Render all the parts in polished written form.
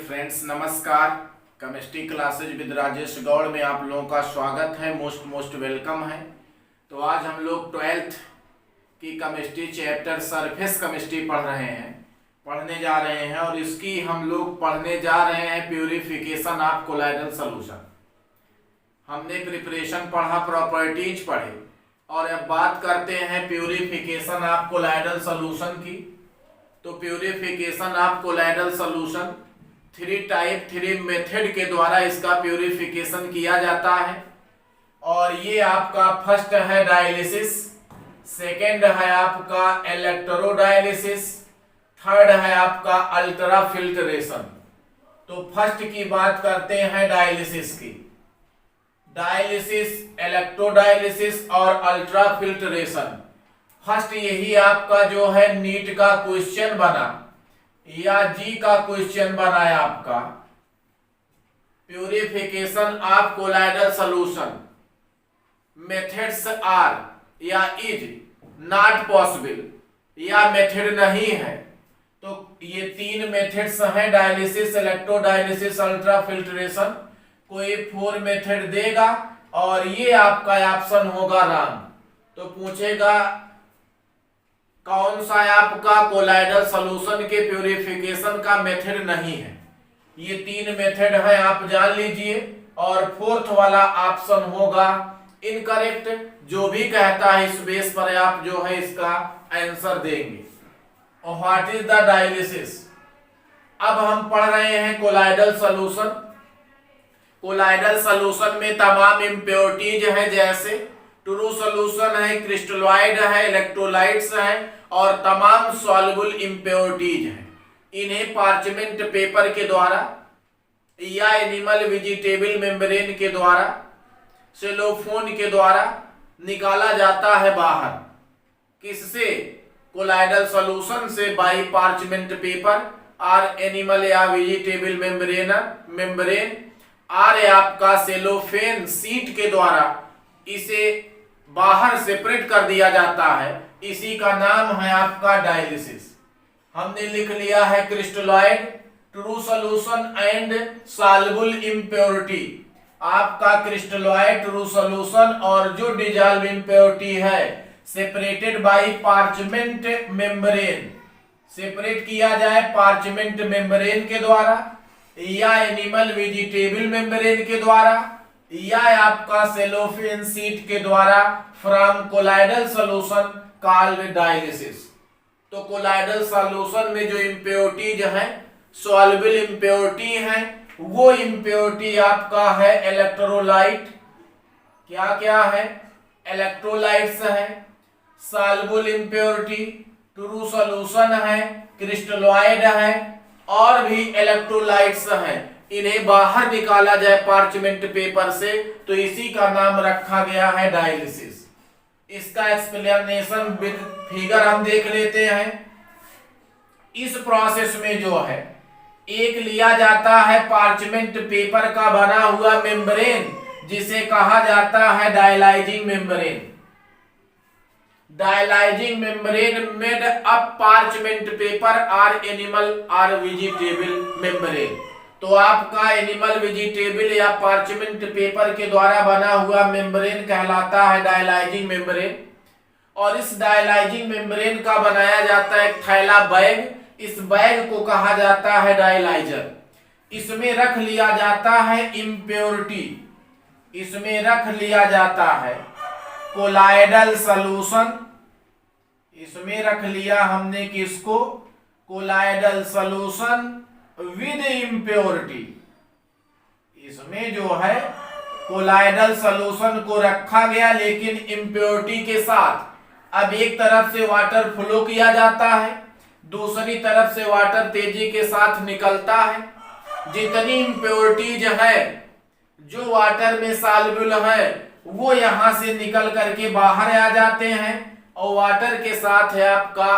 Friends, नमस्कार। Chemistry classes with Rajesh Gaur में आप लोगों का स्वागत है। मोस्ट वेलकम है। तो आज हम लोग 12th की केमिस्ट्री चैप्टर सरफेस केमिस्ट्री पढ़ने जा रहे हैं और इसकी हम लोग पढ़ने जा रहे हैं प्यूरिफिकेशन ऑफ कोलाइडल सॉल्यूशन। हमने प्रिपरेशन पढ़ा, प्रॉपर्टीज पढ़े और अब बात करते हैं प्यूरिफिकेशन ऑफ कोलाइडल सॉल्यूशन की। तो purification of colloidal solution 3 method के द्वारा इसका प्यूरिफिकेशन किया जाता है। और ये आपका फर्स्ट है डायलिसिस, सेकंड है आपका इलेक्ट्रोडायलिसिस, थर्ड है आपका अल्ट्रा फिल्ट्रेशन। तो फर्स्ट की बात करते हैं डायलिसिस की। डायलिसिस, इलेक्ट्रोडायलिसिस और अल्ट्रा फिल्ट्रेशन, फर्स्ट यही आपका जो है नीट का क्वेश्चन बना या जी का क्वेश्चन बना है आपका। Purification of colloidal solution methods are या इज नॉट पॉसिबल या मेथड नहीं है। तो ये 3 मेथड्स हैं, डायलिसिस, इलेक्ट्रोडायलिसिस, अल्ट्रा फिल्ट्रेशन। कोई 4 मेथड देगा और ये आपका ऑप्शन होगा रॉन्ग। तो पूछेगा कौन सा आपका कोलाइडल सॉल्यूशन के प्यूरिफिकेशन का मेथड नहीं है। ये 3 मेथड है, आप जान लीजिए। और 4th वाला ऑप्शन होगा इनकरेक्ट। जो भी कहता है इस बेस पर आप जो है इसका आंसर देंगे। और व्हाट इज द डायलिसिस। अब हम पढ़ रहे हैं कोलाइडल सॉल्यूशन। कोलाइडल सॉल्यूशन में तमाम इम्प्योरिटीज हैं, जैसे ट्रू सॉल्यूशन है, क्रिस्टलॉइड है, इलेक्ट्रोलाइट्स हैं और तमाम सॉल्युबल इम्प्योरिटीज हैं। इन्हें पार्चमेंट पेपर के द्वारा या एनिमल वेजिटेबल मेम्ब्रेन के द्वारा, सेलोफोन के द्वारा निकाला जाता है बाहर। किससे? कोलाइडल सॉल्यूशन से, बाई पार्चमेंट पेपर और एनिमल या वेजिटेबल मेम्ब्रेन और आपका सेलोफेन सीट के द्वारा इसे बाहर सेपरेट कर दिया जाता है। इसी का नाम है आपका डायलिसिस। हमने लिख लिया है crystalloid, true solution and soluble impurity. आपका क्रिस्टलॉइड, ट्रू सॉल्यूशन और जो डिसॉल्व इम्प्योरिटी है separated by parchment membrane, separate किया जाए पार्चमेंट मेम्ब्रेन के द्वारा या एनिमल वेजिटेबल मेम्ब्रेन के द्वारा या आपका सेलोफेन सीट के द्वारा from colloidal solution called dialysis. तो कोलाइडल सॉल्यूशन में जो इम्प्योरिटीज हैं, सॉल्युबल इम्प्योरिटी हैं, वो इम्प्योरिटी आपका है इलेक्ट्रोलाइट। क्या क्या है? इलेक्ट्रोलाइट्स है, सॉल्युबल इम्प्योरिटी, ट्रू सॉल्यूशन है, क्रिस्टलॉइड है और भी इलेक्ट्रोलाइट्स हैं। इन्हें बाहर निकाला जाए पार्चमेंट पेपर से, तो इसी का नाम रखा गया है डायलिसिस। इसका एक्सप्लेनेशन विद फिगर हम देख लेते हैं। इस प्रोसेस में जो है एक लिया जाता है पार्चमेंट पेपर का बना हुआ मेम्ब्रेन, जिसे कहा जाता है dialysing membrane. Dialysing membrane made up parchment paper और एनिमल और वेजिटेबल मेम्ब्रेन। तो आपका एनिमल वेजिटेबल या पार्चमेंट पेपर के द्वारा बना हुआ मेम्ब्रेन कहलाता है डायलाइजिंग मेम्ब्रेन। और इस डायलाइजिंग मेम्ब्रेन का बनाया जाता है एक थैला बैग। इस बैग को कहा जाता है डायलाइजर। इसमें रख लिया जाता है इम्प्योरिटी, इसमें रख लिया जाता है कोलाइडल सॉल्यूशन। इसमें रख लिया हमने किसको? Colloidal solution with impurity. इसमें जो है कोलाइडल सॉल्यूशन को रखा गया लेकिन इम्प्योरिटी के साथ। अब एक तरफ से वाटर फ्लो किया जाता है, दूसरी तरफ से वाटर तेजी के साथ निकलता है। जितनी इम्प्योरिटीज है जो वाटर में सॉल्युबल है वो यहां से निकल करके बाहर आ जाते हैं और वाटर के साथ है आपका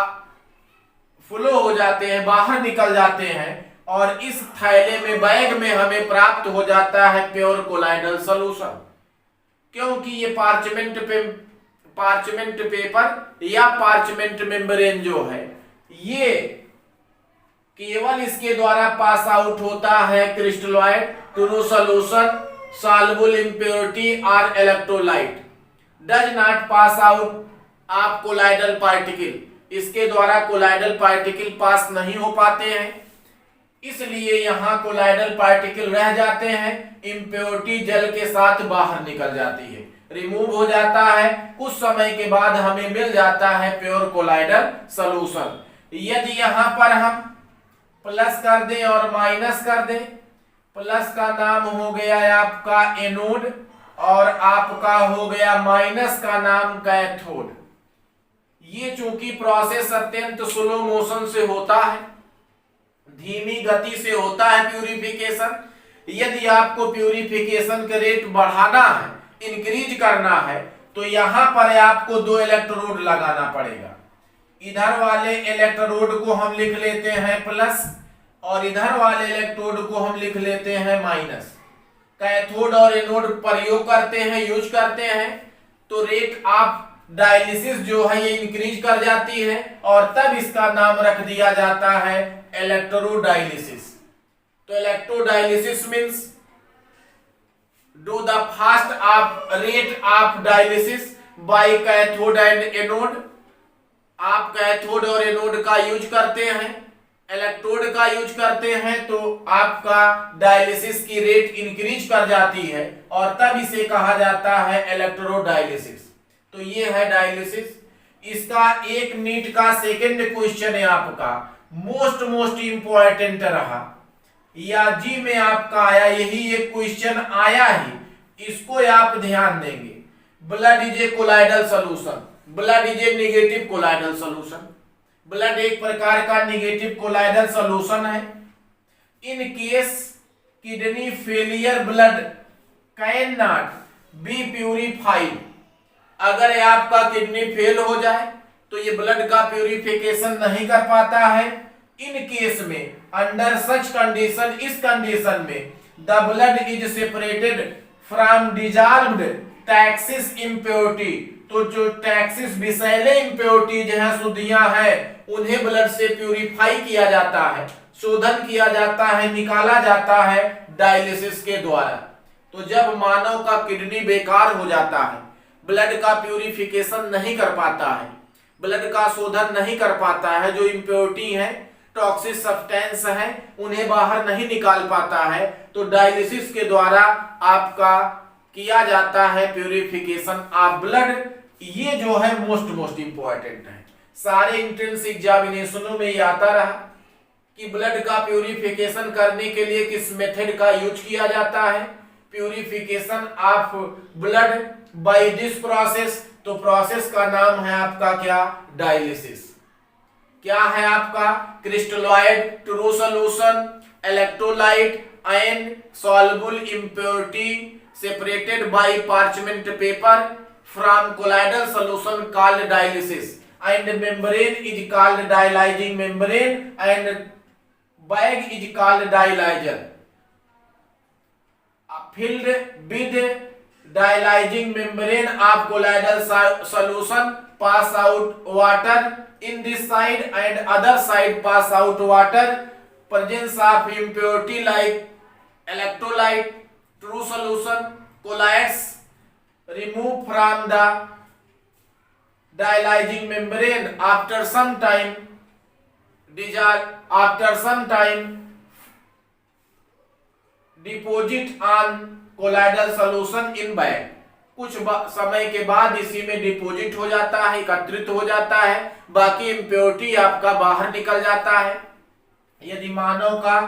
फ्लो हो जाते हैं, बाहर निकल जाते हैं। और इस थैले में, बैग में हमें प्राप्त हो जाता है प्योर कोलाइडल सॉल्यूशन। क्योंकि ये पार्चमेंट पेपर या पार्चमेंट मेम्ब्रेन जो है ये केवल इसके द्वारा पास आउट होता है crystalloid true solution soluble impurity और electrolyte. Does not pass out of colloidal particle, इसके द्वारा कोलाइडल पार्टिकल पास नहीं हो पाते हैं, इसलिए यहां कोलाइडल पार्टिकल रह जाते हैं। इम्प्योरिटी जल के साथ बाहर निकल जाती है, रिमूव हो जाता है। कुछ समय के बाद हमें मिल जाता है प्योर कोलाइडल सॉल्यूशन। यदि यहां पर हम प्लस कर दें और माइनस कर दें, प्लस का नाम हो गया आपका एनोड और आपका हो गया माइनस का नाम कैथोड। ये चूंकि प्रोसेस अत्यंत स्लो मोशन से होता है, धीमी गति से होता है प्यूरिफिकेशन। यदि आपको प्यूरिफिकेशन का रेट बढ़ाना है, इंक्रीज करना है, तो यहां पर आपको दो इलेक्ट्रोड लगाना पड़ेगा। इधर वाले इलेक्ट्रोड को हम लिख लेते हैं प्लस और इधर वाले इलेक्ट्रोड को हम लिख लेते हैं माइनस। कैथोड और एनोड प्रयोग करते हैं, यूज करते हैं, तो रेट ऑफ डायलिसिस जो है ये इंक्रीज कर जाती है और तब इसका नाम रख दिया जाता है इलेक्ट्रोडायलिसिस। तो electrodialysis means do the fast of rate of dialysis by cathode and anode. आप कैथोड और एनोड का यूज करते हैं, इलेक्ट्रोड का यूज करते हैं, तो आपका डायलिसिस की रेट इंक्रीज कर जाती है और तब इसे कहा जाता है इलेक्ट्रोडायलिसिस। तो ये है डायलिसिस। इसका एक नीट का सेकंड क्वेश्चन है आपका मोस्ट इंपॉर्टेंट रहा, या जी में आपका आया, यही एक क्वेश्चन आया ही, इसको आप ध्यान देंगे। Blood is a colloidal solution, blood is a negative colloidal solution. Blood एक प्रकार का नेगेटिव कोलाइडल सॉल्यूशन है। In case kidney failure blood can not be purified, अगर आपका किडनी फेल हो जाए तो ये ब्लड का प्यूरिफिकेशन नहीं कर पाता है। इन केस में अंडर सच कंडीशन, इस कंडीशन में the blood is separated from dissolved taxis impurity, तो जो टैक्सिस विषैले इम्प्योरिटीज हैं, शुद्धियां हैं, उन्हें ब्लड से प्यूरिफाई किया जाता है, शोधन किया जाता है, निकाला जाता है डायलिसिस के द्वारा। तो जब मानव का किडनी बेकार हो जाता है, ब्लड का प्यूरिफिकेशन नहीं कर पाता है, ब्लड का शोधन नहीं कर पाता है, जो इम्प्योरिटी है, टॉक्सिक सब्सटेंस है, उन्हें बाहर नहीं निकाल पाता है, तो डायलिसिस के द्वारा आपका किया जाता है प्यूरिफिकेशन ऑफ ब्लड। ये जो है मोस्ट इंपॉर्टेंट है, सारे एंट्रेंस एग्जामिनेशनों में ये आता रहा कि ब्लड का प्यूरिफिकेशन करने के लिए किस मेथड का यूज किया जाता है। Purification of blood by this process, तो प्रोसेस का नाम है आपका क्या, डायलिसिस। क्या है आपका, crystalloid true solution electrolyte and soluble impurity separated by parchment paper from colloidal solution called dialysis and membrane is called dialyzing membrane and bag is called dialyzer. Filled with dialyzing membrane of colloidal solution pass out water in this side and other side pass out water. Presence of impurity like electrolyte, true solution, colloids remove from the dialyzing membrane after some time deposit on colloidal solution in bag। कुछ समय के बाद इसी में deposit हो जाता है, एकत्रित हो जाता है, बाकी इम्प्योरिटी आपका बाहर निकल जाता है। यदि मानव का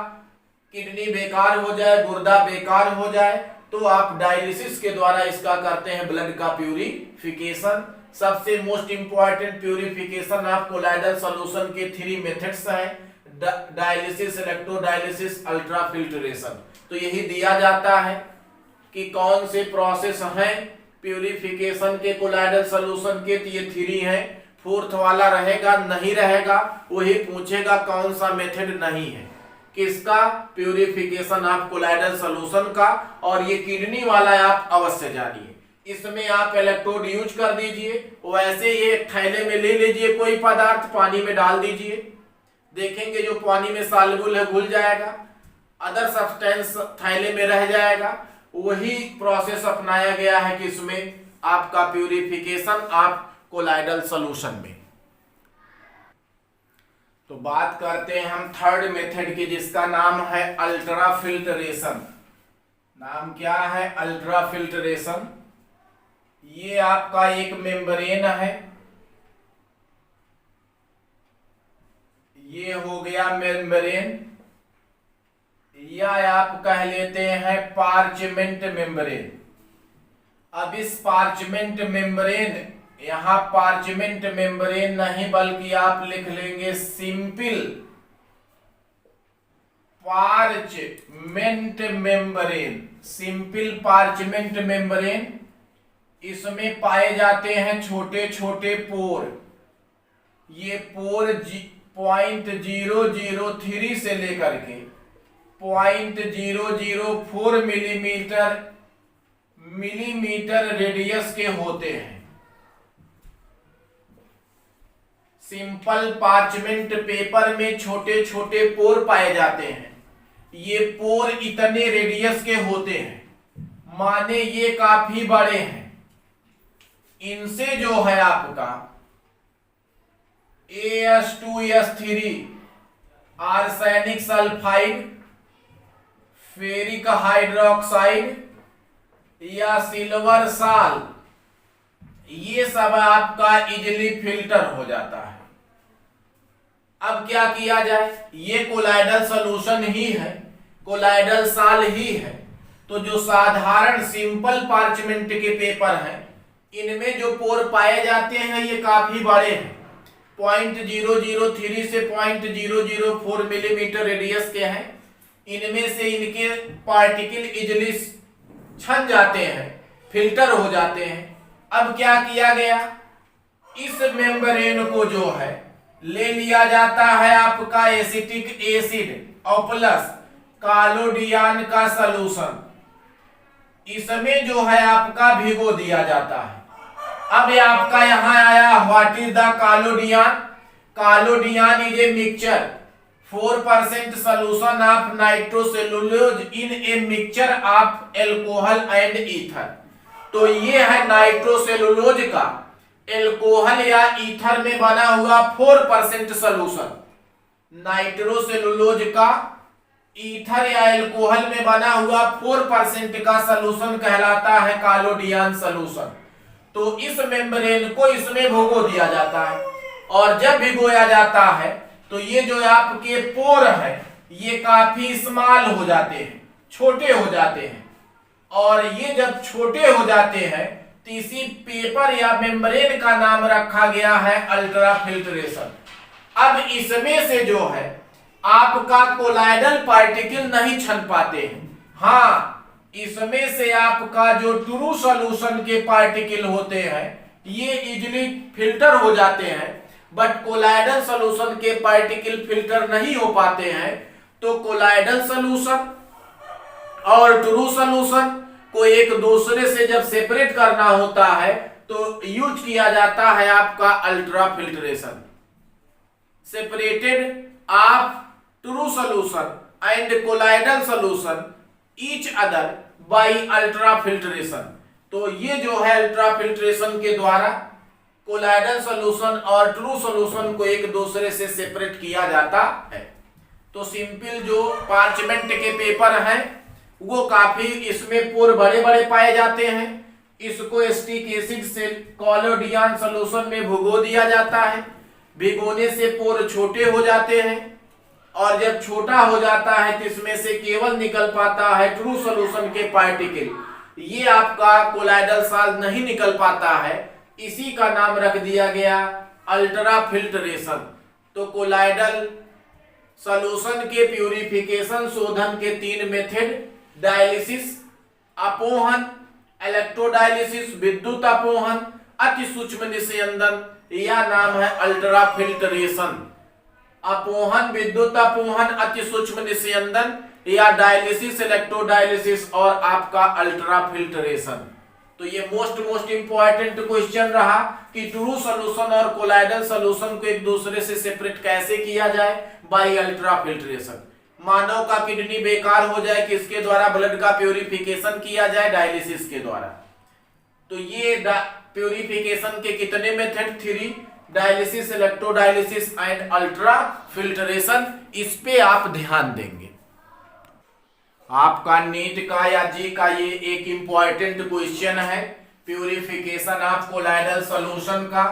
किडनी बेकार हो जाए, गुर्दा बेकार हो जाए, तो आप डायलिसिस के द्वारा इसका करते हैं ब्लड का प्यूरिफिकेशन। सबसे most important purification of colloidal solution के 3 मेथड्स हैं, डायलिसिस, इलेक्ट्रोडायलिसिस, अल्ट्राफिल्ट्रेशन। तो यही दिया जाता है कि कौन से प्रोसेस हैं प्यूरिफिकेशन के कोलाइडल सॉल्यूशन के, तो ये 3 हैं। 4th वाला रहेगा नहीं रहेगा, वही पूछेगा कौन सा मेथड नहीं है, किसका, प्यूरिफिकेशन ऑफ कोलाइडल सॉल्यूशन का। और ये किडनी वाला आप अवश्य जानिए, इसमें आप इलेक्ट्रोड यूज कर दीजिए, वैसे ये थैले में ले लीजिए, कोई पदार्थ पानी में डाल दीजिए, देखेंगे जो पानी में सॉल्युबल है घुल जाएगा, अदर सब्सटेंस थैले में रह जाएगा। वही प्रोसेस अपनाया गया है कि इसमें आपका प्यूरिफिकेशन ऑफ कोलाइडल सॉल्यूशन में। तो बात करते हैं हम थर्ड मेथड की, जिसका नाम है अल्ट्रा फिल्टरेशन। नाम क्या है? Ultra filtration. ये आपका एक मेम्ब्रेन है, ये हो गया मेम्ब्रेन, या आप कह लेते हैं पार्चमेंट मेम्ब्रेन। अब इस पार्चमेंट मेम्ब्रेन, यहां पार्चमेंट मेम्ब्रेन नहीं बल्कि आप लिख लेंगे simple parchment membrane. Simple parchment membrane, इसमें पाए जाते हैं छोटे छोटे पोर। ये पोर 0.003 से लेकर के 0.004 मिलीमीटर रेडियस के होते हैं। सिंपल पार्चमेंट पेपर में छोटे छोटे पोर पाए जाते हैं। ये पोर इतने रेडियस के होते हैं, माने ये काफी बड़े हैं। इनसे जो है आपका AS2S3 arsenic sulphide, ferric hydroxide या सिल्वर साल, ये सब आपका इजिली फिल्टर हो जाता है। अब क्या किया जाए? ये कोलाइडल सॉल्यूशन ही है, कोलाइडल साल ही है। तो जो साधारण सिंपल पार्चमेंट के पेपर हैं, इनमें जो पोर पाए जाते हैं ये काफी बड़े हैं, 0.003 से 0.004 मिलीमीटर रेडियस के हैं। इनमें से इनके पार्टिकल इजिली छन जाते हैं, फिल्टर हो जाते हैं। अब क्या किया गया? इस मेम्ब्रेन को जो है ले लिया जाता है आपका एसिटिक एसिड और प्लस कालोडियान का सॉल्यूशन, इसमें जो है आपका भिगो दिया जाता है। अब ये आपका यहां आया, what is the collodion? Collodion is a mixture 4% solution of nitrocellulose in a mixture of alcohol and ether। तो ये है नाइट्रोसेलुलोज का एल्कोहल या ईथर में बना हुआ 4% सोल्यूशन। नाइट्रोसेलुलोज का ईथर या एल्कोहल में बना हुआ 4% का सोल्यूशन कहलाता है कालोडियान सोल्यूशन। तो इस मेम्ब्रेन को इसमें भिगो दिया जाता है, और जब भिगोया जाता है तो ये जो आपके पोर है ये काफी स्मॉल हो जाते हैं, छोटे हो जाते हैं। और ये जब छोटे हो जाते हैं तो इसी पेपर या मेम्ब्रेन का नाम रखा गया है अल्ट्रा फिल्ट्रेशन। अब इसमें से जो है आपका कोलाइडल पार्टिकल नहीं छन पाते हैं। हाँ, इसमें से आपका जो ट्रू सॉल्यूशन के पार्टिकल होते हैं ये इजिली फिल्टर हो जाते हैं, बट कोलाइडल सॉल्यूशन के पार्टिकल फिल्टर नहीं हो पाते हैं। तो कोलाइडल सॉल्यूशन और ट्रू सॉल्यूशन को एक दूसरे से जब सेपरेट करना होता है तो यूज किया जाता है आपका ultra filtration. Separated of true solution and colloidal solution each other by ultra filtration. तो ये जो है अल्ट्रा फिल्ट्रेशन के द्वारा कोलाइडल सॉल्यूशन और ट्रू सॉल्यूशन को एक दूसरे से सेपरेट किया जाता है। तो सिंपल जो पार्चमेंट के पेपर हैं वो काफी इसमें पोर बड़े बड़े पाए जाते हैं। इसको एसिटिक एसिड से कालोडियान सॉल्यूशन में भिगो दिया जाता है। भिगोने से पोर छोटे हो जाते हैं, और जब छोटा हो जाता है तो इसमें से केवल निकल पाता है ट्रू सॉल्यूशन के पार्टिकल। ये आपका कोलाइडल साल्ट नहीं निकल पाता है, इसी का नाम रख दिया गया अल्ट्रा फिल्ट्रेशन। तो कोलाइडल सॉल्यूशन के प्यूरिफिकेशन शोधन के 3 मेथड, डायलिसिस, अपोहन, इलेक्ट्रोडायलिसिस विद्युत अपोहन, अति सूक्ष्म निस्यंदन, यह नाम है अल्ट्रा फिल्ट्रेशन। अपोहन, विद्युत अपोहन, अति सूक्ष्म निस्यंदन या डायलिसिस, इलेक्ट्रोडायलिसिस और आपका अल्ट्रा फिल्ट्रेशन। तो ये मोस्ट इंपॉर्टेंट क्वेश्चन रहा कि ट्रू सॉल्यूशन और कोलाइडल सॉल्यूशन को एक दूसरे से सेपरेट कैसे किया जाए। By ultra filtration. मानव का किडनी बेकार हो जाए, किसके द्वारा? ब्लड का प्यूरिफिकेशन किया जाए, डायलिसिस के द्वारा। तो ये प्यूरिफिकेशन के कितने method? 3, dialysis, electrodialysis and ultra filtration. इस पे आप ध्यान देंगे। आपका नीट का या जी का ये एक इंपॉर्टेंट क्वेश्चन है, प्यूरिफिकेशन ऑफ कोलाइडल सॉल्यूशन का।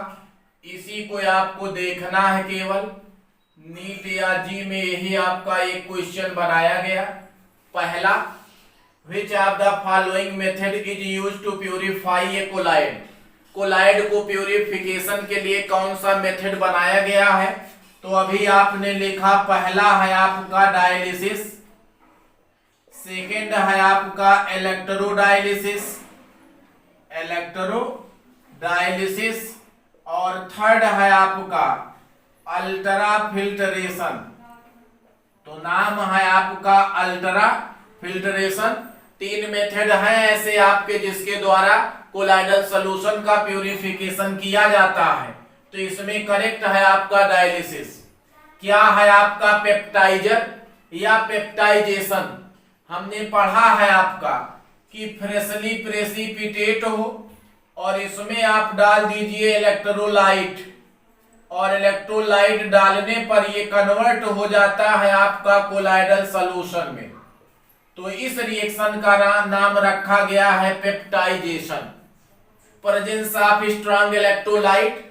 इसी को आपको देखना है केवल। नीट या जी में यही आपका एक क्वेश्चन बनाया गया। पहला, which of the following method is used to purify a colloid? Colloid को प्यूरिफिकेशन के लिए कौन सा मेथड बनाया गया है? तो अभी आपने लिखा, पहला है आपका डायलिसिस, सेकेंड है आपका इलेक्ट्रोडायलिसिस, और थर्ड है आपका अल्ट्रा फिल्ट्रेशन। तो नाम है आपका अल्ट्रा फिल्ट्रेशन। 3 मेथड हैं ऐसे आपके जिसके द्वारा कोलाइडल सॉल्यूशन का प्यूरिफिकेशन किया जाता है। तो इसमें करेक्ट है आपका डायलिसिस। क्या है आपका? पेप्टाइजर या पेप्टाइजेशन। हमने पढ़ा है आपका कि फ्रेशली प्रेसिपिटेट हो और इसमें आप डाल दीजिए इलेक्ट्रोलाइट, और इलेक्ट्रोलाइट डालने पर ये कन्वर्ट हो जाता है आपका कोलाइडल सॉल्यूशन में। तो इस रिएक्शन का नाम रखा गया है peptization. Presence of strong electrolyte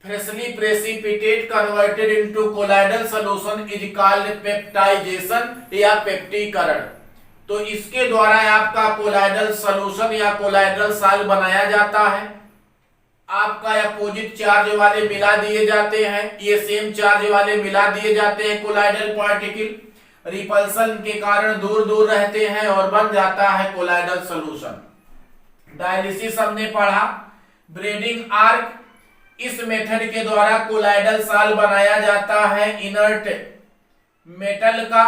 freshly precipitate converted into colloidal solution is called peptization या पेप्टीकरण। तो इसके द्वारा आपका कोलाइडल सॉल्यूशन या कोलाइडल सॉल्व बनाया जाता है। आपका अपोजिट चार्ज वाले मिला दिए जाते हैं, ये सेम चार्ज वाले मिला दिए जाते हैं कोलाइडल पार्टिकल। रिपल्सन के कारण दूर दूर रहते हैं और बन जाता है कोलाइडल सॉल्यूशन। डायलिसिस हमने पढ़ा, ब्रेडिंग आर्क। इस मेथड के द्वारा कोलाइडल सॉल्व बनाया जाता है इनर्ट मेटल का।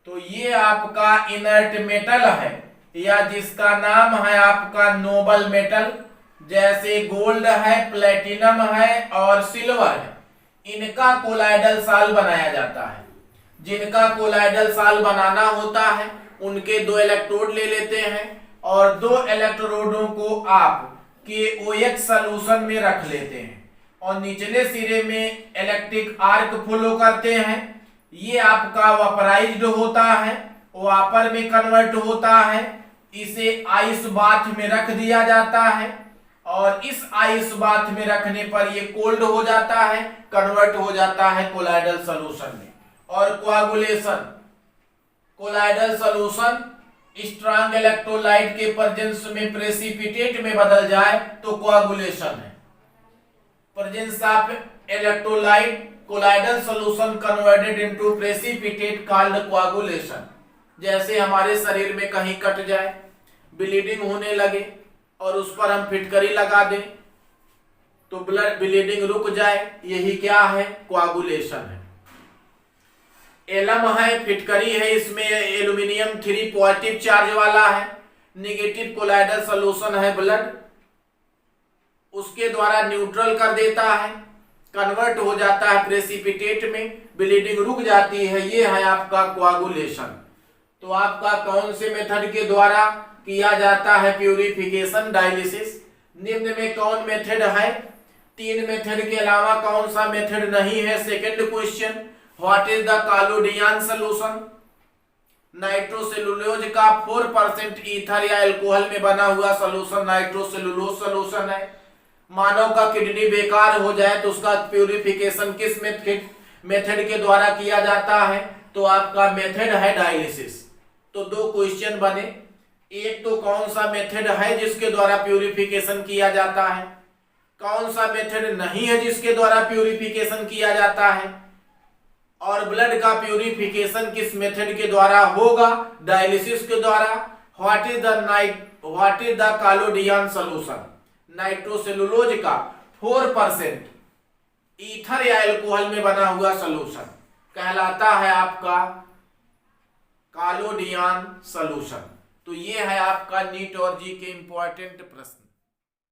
तो ये आपका इनर्ट मेटल है, या जिसका नाम है आपका नोबल मेटल, जैसे गोल्ड है, प्लेटिनम है और सिल्वर है। इनका कोलाइडल सॉल्व बनाया जाता है। जिनका कोलाइडल सॉल्व बनाना होता है उनके 2 इलेक्ट्रोड ले लेते हैं और 2 इलेक्ट्रोडों को आप KOH सॉल्यूशन में रख लेते हैं और निचले सिरे में इलेक्ट्रिक आर्क फ्लो करते हैं। ये आपका वेपराइज्ड होता है, वापर में कन्वर्ट होता है। इसे आइस बाथ में रख दिया जाता है और इस आइस बाथ में रखने पर ये कोल्ड हो जाता है, कन्वर्ट हो जाता है कोलाइडल सॉल्यूशन में। और coagulation, colloidal solution strong electrolyte के प्रेजेंस में प्रेसिपिटेट में बदल जाए तो कोआगुलेशन है। Presence of electrolyte colloidal solution converted into precipitate called coagulation. जैसे हमारे शरीर में कहीं कट जाए, ब्लीडिंग होने लगे और उस पर हम फिटकरी लगा दें तो ब्लड ब्लीडिंग रुक जाए, यही क्या है? कोआगुलेशन है। एलम है, फिटकरी है, इसमें एल्यूमिनियम 3 पॉजिटिव चार्ज वाला है। नेगेटिव कोलाइडल सॉल्यूशन है ब्लड, उसके द्वारा न्यूट्रल कर देता है, कन्वर्ट हो जाता है प्रेसिपिटेट में, ब्लीडिंग रुक जाती है। ये है आपका कोआगुलेशन। तो आपका कौन से मेथड के द्वारा किया जाता है प्यूरिफिकेशन? डायलिसिस। निम्न में कौन मेथड है? 3 मेथड के अलावा कौन सा मेथड नहीं है? Second question, what is the collodion solution? Nitrocellulose का 4% ईथर या अल्कोहल में बना हुआ सॉल्यूशन नाइट्रोसेलुलोज सॉल्यूशन है। मानव का किडनी बेकार हो जाए तो उसका प्यूरिफिकेशन किस मेथड के द्वारा किया जाता है? तो आपका मेथड है डायलिसिस। तो 2 क्वेश्चन बने। एक तो कौन सा मेथड है जिसके द्वारा प्यूरिफिकेशन किया जाता है, कौन सा मेथड नहीं है जिसके द्वारा प्यूरिफिकेशन किया जाता है, और ब्लड का प्यूरिफिकेशन किस मेथड के द्वारा होगा? डायलिसिस के द्वारा। What is the collodion solution? Nitrocellulose का 4% ईथर या अल्कोहल में बना हुआ सॉल्यूशन कहलाता है आपका कॉलोडियन सॉल्यूशन। तो ये है आपका नीट और जी के इंपॉर्टेंट प्रश्न।